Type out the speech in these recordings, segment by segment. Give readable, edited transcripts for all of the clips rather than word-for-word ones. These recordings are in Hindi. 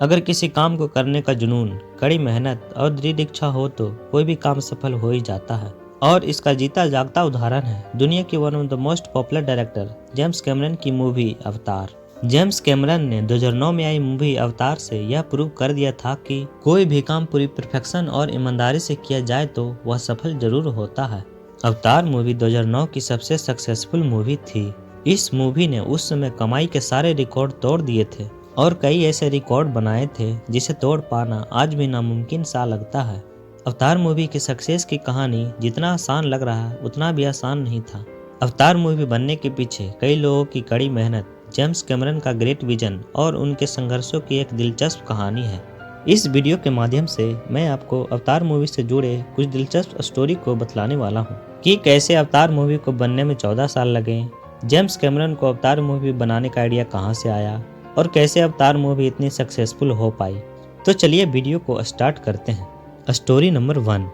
अगर किसी काम को करने का जुनून, कड़ी मेहनत और दृढ़ इच्छा हो तो कोई भी काम सफल हो ही जाता है। और इसका जीता जागता उदाहरण है दुनिया की one of the most popular director James Cameron की मूवी अवतार। जेम्स कैमरन ने 2009 में आई मूवी अवतार से यह प्रूव कर दिया था कि कोई भी काम पूरी परफेक्शन और ईमानदारी से किया जाए तो वह सफल जरूर होता है। अवतार मूवी 2009 की सबसे सक्सेसफुल मूवी थी। इस मूवी ने उस समय कमाई के सारे रिकॉर्ड तोड़ दिए थे और कई ऐसे रिकॉर्ड बनाए थे जिसे तोड़ पाना आज भी नामुमकिन सा लगता है। अवतार मूवी की सक्सेस की कहानी जितना आसान लग रहा है उतना भी आसान नहीं था। अवतार मूवी बनने के पीछे कई लोगों की कड़ी मेहनत, जेम्स कैमरन का ग्रेट विजन और उनके संघर्षों की एक दिलचस्प कहानी है। इस वीडियो के माध्यम से मैं आपको अवतार मूवी से जुड़े कुछ दिलचस्प स्टोरी को बतलाने वाला हूँ कि कैसे अवतार मूवी को बनने में 14 साल लगे, जेम्स कैमरन को अवतार मूवी बनाने का आइडिया कहाँ से आया और कैसे अवतार मूवी इतनी सक्सेसफुल हो पाई। तो चलिए वीडियो को स्टार्ट करते हैं। Story number 1।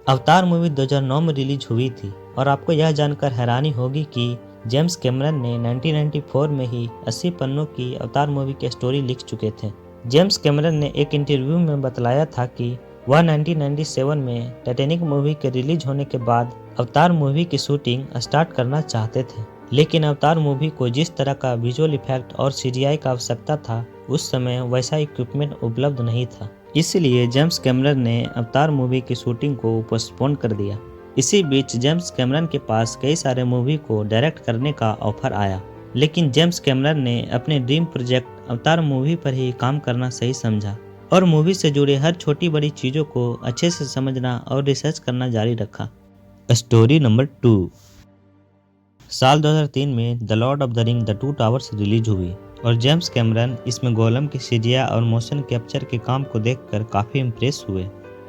अवतार मूवी 2009 में रिलीज हुई थी और आपको यह जानकर हैरानी होगी कि जेम्स कैमरन ने 1994 में ही 80 पन्नों की अवतार मूवी की स्टोरी लिख चुके थे। जेम्स कैमरन ने एक इंटरव्यू में बतलाया था कि वह 1997 में टाइटैनिक मूवी के रिलीज होने के बाद अवतार मूवी की शूटिंग स्टार्ट करना चाहते थे, लेकिन अवतार मूवी को जिस तरह का विजुअल इफेक्ट और CGI का आवश्यकता था उस समय वैसा इक्विपमेंट उपलब्ध नहीं था। इसलिए जेम्स कैमरन ने अवतार मूवी की शूटिंग को पोस्टपोन कर दिया। इसी बीच जेम्स कैमरन के पास कई सारे मूवी को डायरेक्ट करने का ऑफर आया, लेकिन जेम्स कैमरन ने अपने ड्रीम प्रोजेक्ट अवतार मूवी पर ही काम करना सही समझा और मूवी से जुड़े हर छोटी बड़ी चीज़ों को अच्छे से समझना और रिसर्च करना जारी रखा। Story number 2। साल 2003 में the Lord of the ring the two towers release हुई और जेम्स कैमरन इसमें गोलम की CGI और मोशन कैप्चर के काम को देखकर काफ़ी इम्प्रेस हुए।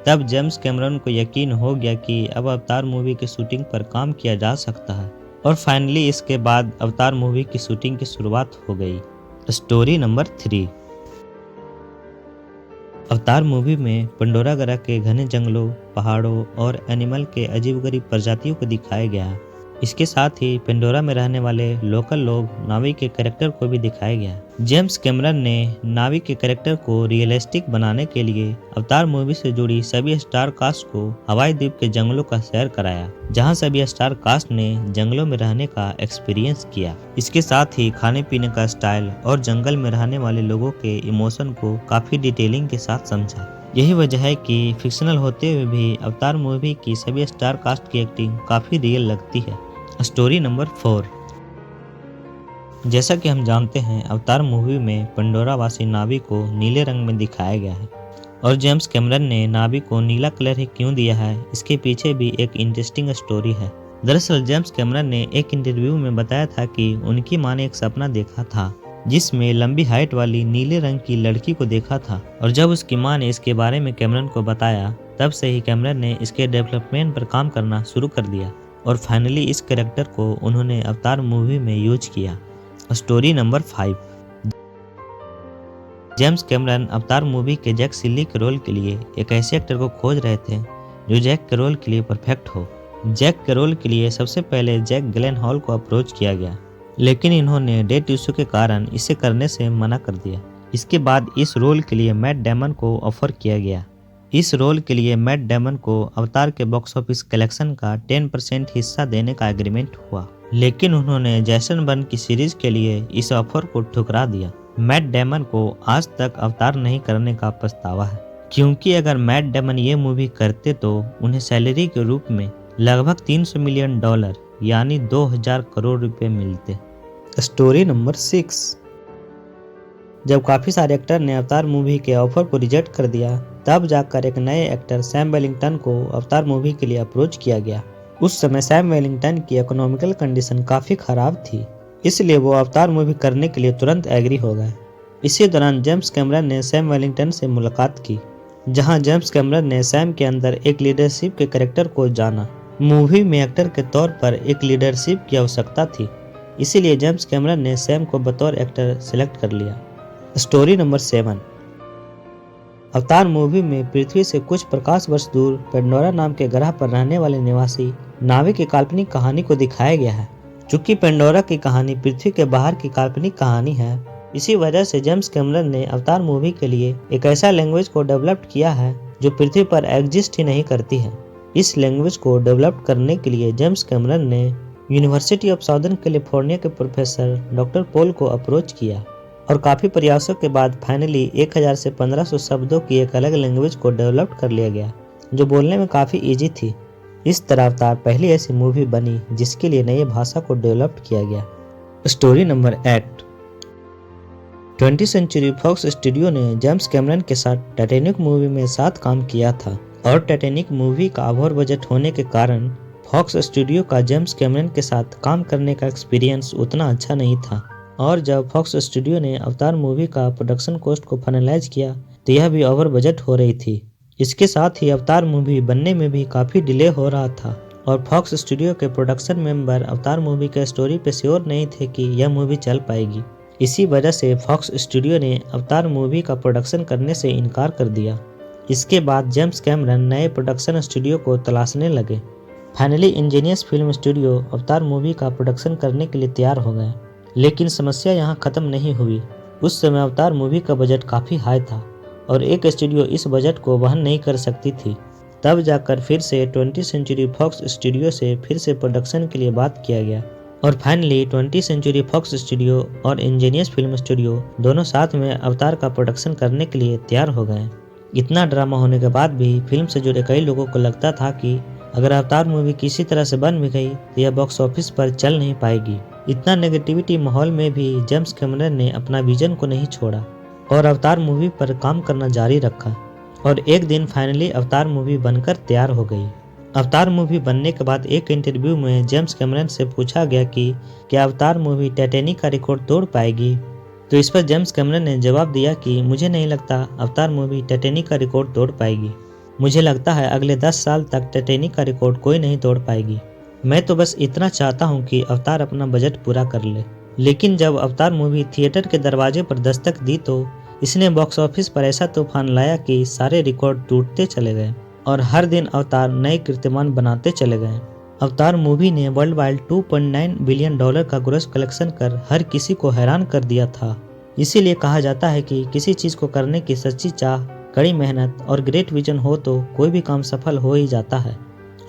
तब जेम्स कैमरन को यकीन हो गया कि अब अवतार मूवी की शूटिंग पर काम किया जा सकता है और फाइनली इसके बाद अवतार मूवी की शूटिंग की शुरुआत हो गई। Story number 3। अवतार मूवी में पंडोरा ग्रह के घने जंगलों, पहाड़ों और एनिमल के अजीबोगरीब प्रजातियों को दिखाया गया है। इसके साथ ही पेंडोरा में रहने वाले लोकल लोग नावी के कैरेक्टर को भी दिखाया गया। जेम्स कैमरन ने नावी के कैरेक्टर को रियलिस्टिक बनाने के लिए अवतार मूवी से जुड़ी सभी स्टार कास्ट को हवाई द्वीप के जंगलों का सैर कराया, जहां सभी स्टार कास्ट ने जंगलों में रहने का एक्सपीरियंस किया। इसके साथ ही खाने पीने का स्टाइल और जंगल में रहने वाले लोगों के इमोशन को काफी डिटेलिंग के साथ समझा। यही वजह है कि फिक्शनल होते हुए भी अवतार मूवी की सभी स्टार कास्ट की एक्टिंग काफी रियल लगती है। Story number 4। जैसा कि हम जानते हैं अवतार मूवी में पंडोरा वासी नावी को नीले रंग में दिखाया गया है और जेम्स कैमरन ने नावी को नीला कलर ही क्यों दिया है इसके पीछे भी एक इंटरेस्टिंग स्टोरी है। दरअसल जेम्स कैमरन ने एक इंटरव्यू में बताया था कि उनकी मां ने एक सपना देखा था जिसमें लंबी हाइट वाली नीले रंग की लड़की को देखा था और जब उसकी मां ने इसके बारे में कैमरन को बताया तब से ही कैमरन ने इसके डेवलपमेंट पर काम करना शुरू कर दिया और फाइनली इस कैरेक्टर को उन्होंने अवतार मूवी में यूज किया। Story number 5। James Cameron Avatar movie के जैक सिली के रोल के लिए एक ऐसे एक्टर को खोज रहे थे जो जैक के रोल के लिए परफेक्ट हो। जैक के रोल के लिए सबसे पहले जैक गिलेनहॉल को अप्रोच किया गया, लेकिन इन्होंने डेट इशू के कारण इसे करने से मना कर दिया। इसके बाद इस रोल के लिए मैट डेमन को ऑफर किया गया। इस रोल के लिए मैट डेमन को अवतार के बॉक्स ऑफिस कलेक्शन का 10% हिस्सा देने का एग्रीमेंट हुआ, लेकिन उन्होंने जैसन बर्न की सीरीज के लिए इस ऑफर को ठुकरा दिया। मैट डेमन को आज तक अवतार नहीं करने का पछतावा है, क्योंकि अगर मैट डेमन ये मूवी करते तो उन्हें सैलरी के रूप में लगभग $300 मिलियन यानी 2000 करोड़ रुपए मिलते। Story number 6। जब काफी सारे एक्टर ने अवतार मूवी के ऑफर को रिजेक्ट कर दिया तब जाकर एक नए एक्टर सैम वेलिंगटन को अवतार मूवी के लिए अप्रोच किया गया। उस समय सैम वेलिंगटन की इकोनॉमिकल कंडीशन काफी खराब थी, इसलिए वो अवतार मूवी करने के लिए तुरंत एग्री हो गए। इसी दौरान जेम्स कैमरन ने सैम वेलिंगटन से मुलाकात की, जहां जेम्स कैमरन ने सैम के अंदर एक लीडरशिप के कैरेक्टर को जाना। मूवी में एक्टर के तौर पर एक लीडरशिप की आवश्यकता थी, इसीलिए जेम्स कैमरन ने सैम को बतौर एक्टर सिलेक्ट कर लिया। Story number 7। अवतार मूवी में पृथ्वी से कुछ प्रकाश वर्ष दूर पेंडोरा नाम के ग्रह पर रहने वाले निवासी नावी की काल्पनिक कहानी को दिखाया गया है। चूंकि पेंडोरा की कहानी पृथ्वी के बाहर की काल्पनिक कहानी है, इसी वजह से जेम्स कैमरन ने अवतार मूवी के लिए एक ऐसा लैंग्वेज को डेवलप किया है जो पृथ्वी पर एग्जिस्ट ही नहीं करती है। इस लैंग्वेज को डेवलप करने के लिए जेम्स कैमरन ने यूनिवर्सिटी ऑफ साउदर्न कैलिफोर्निया के प्रोफेसर डॉक्टर पॉल को अप्रोच किया और काफ़ी प्रयासों के बाद फाइनली 1000 से 1500 शब्दों की एक अलग लैंग्वेज को डेवलप कर लिया गया जो बोलने में काफ़ी इजी थी। इस तरह अवतार पहली ऐसी मूवी बनी जिसके लिए नई भाषा को डेवलप किया गया। Story number 8। 20th century Fox studio ने जेम्स कैमरन के साथ टाइटैनिक मूवी में साथ काम किया था और टाइटैनिक मूवी का ओवर बजट होने के कारण फॉक्स स्टूडियो का जेम्स कैमरन के साथ काम करने का एक्सपीरियंस उतना अच्छा नहीं था। और जब फॉक्स स्टूडियो ने अवतार मूवी का प्रोडक्शन कॉस्ट को फाइनलाइज किया तो यह भी ओवर बजट हो रही थी। इसके साथ ही अवतार मूवी बनने में भी काफ़ी डिले हो रहा था और फॉक्स स्टूडियो के प्रोडक्शन मेंबर अवतार मूवी के स्टोरी पे श्योर नहीं थे कि यह मूवी चल पाएगी। इसी वजह से फॉक्स स्टूडियो ने अवतार मूवी का प्रोडक्शन करने से इनकार कर दिया। इसके बाद जेम्स कैमरन नए प्रोडक्शन स्टूडियो को तलाशने लगे। Finally engineers film studio Avatar movie का प्रोडक्शन करने के लिए तैयार हो गए, लेकिन समस्या यहाँ ख़त्म नहीं हुई। उस समय अवतार मूवी का बजट काफ़ी हाई था और एक स्टूडियो इस बजट को वहन नहीं कर सकती थी। तब जाकर फिर से 20th सेंचुरी फॉक्स स्टूडियो से फिर से प्रोडक्शन के लिए बात किया गया और finally 20th century Fox studio और इंजीनियर्स फिल्म स्टूडियो दोनों साथ में अवतार का प्रोडक्शन करने के लिए तैयार हो गए। इतना ड्रामा होने के बाद भी फिल्म से जुड़े कई लोगों को लगता था कि अगर अवतार मूवी किसी तरह से बन भी गई तो यह बॉक्स ऑफिस पर चल नहीं पाएगी। इतना नेगेटिविटी माहौल में भी जेम्स कैमरन ने अपना विजन को नहीं छोड़ा और अवतार मूवी पर काम करना जारी रखा और एक दिन फाइनली अवतार मूवी बनकर तैयार हो गई। अवतार मूवी बनने के बाद एक इंटरव्यू में जेम्स कैमरन से पूछा गया कि क्या अवतार मूवी टाइटैनिक का रिकॉर्ड तोड़ पाएगी, तो इस पर जेम्स कैमरन ने जवाब दिया कि मुझे नहीं लगता अवतार मूवी टाइटैनिक का रिकॉर्ड तोड़ पाएगी। मुझे लगता है अगले 10 साल तक टाइटैनिक का रिकॉर्ड कोई नहीं तोड़ पाएगी। मैं तो बस इतना चाहता हूँ कि अवतार अपना बजट पूरा कर ले। लेकिन जब अवतार मूवी थिएटर के दरवाजे पर दस्तक दी तो इसने बॉक्स ऑफिस पर ऐसा तूफान लाया कि सारे रिकॉर्ड टूटते चले गए और हर दिन अवतार नए कीर्तिमान बनाते चले गए। अवतार मूवी ने वर्ल्ड वाइड $2.9 बिलियन का ग्रॉस कलेक्शन कर हर किसी को हैरान कर दिया था। इसीलिए कहा जाता है कि किसी चीज़ को करने की सच्ची चाह, कड़ी मेहनत और ग्रेट विजन हो तो कोई भी काम सफल हो ही जाता है।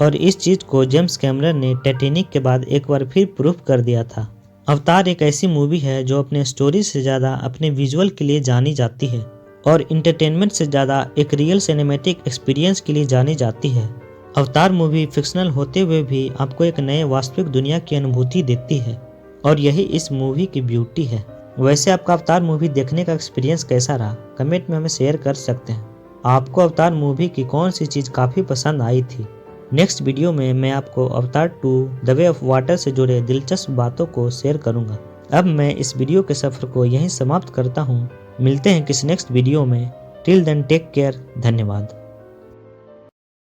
और इस चीज़ को जेम्स कैमरन ने टाइटैनिक के बाद एक बार फिर प्रूफ कर दिया था। अवतार एक ऐसी मूवी है जो अपने स्टोरी से ज़्यादा अपने विजुअल के लिए जानी जाती है और इंटरटेनमेंट से ज़्यादा एक रियल सिनेमैटिक एक्सपीरियंस के लिए जानी जाती है। अवतार मूवी फिक्शनल होते हुए भी आपको एक नए वास्तविक दुनिया की अनुभूति देती है और यही इस मूवी की ब्यूटी है। वैसे आपका अवतार मूवी देखने का एक्सपीरियंस कैसा रहा, कमेंट में हमें शेयर कर सकते हैं। आपको अवतार मूवी की कौन सी चीज़ काफ़ी पसंद आई थी। नेक्स्ट वीडियो में मैं आपको अवतार 2 द वे ऑफ वाटर से जुड़े दिलचस्प बातों को शेयर करूंगा। अब मैं इस वीडियो के सफ़र को यहीं समाप्त करता हूं। मिलते हैं किसी नेक्स्ट वीडियो में। Till then take care. धन्यवाद।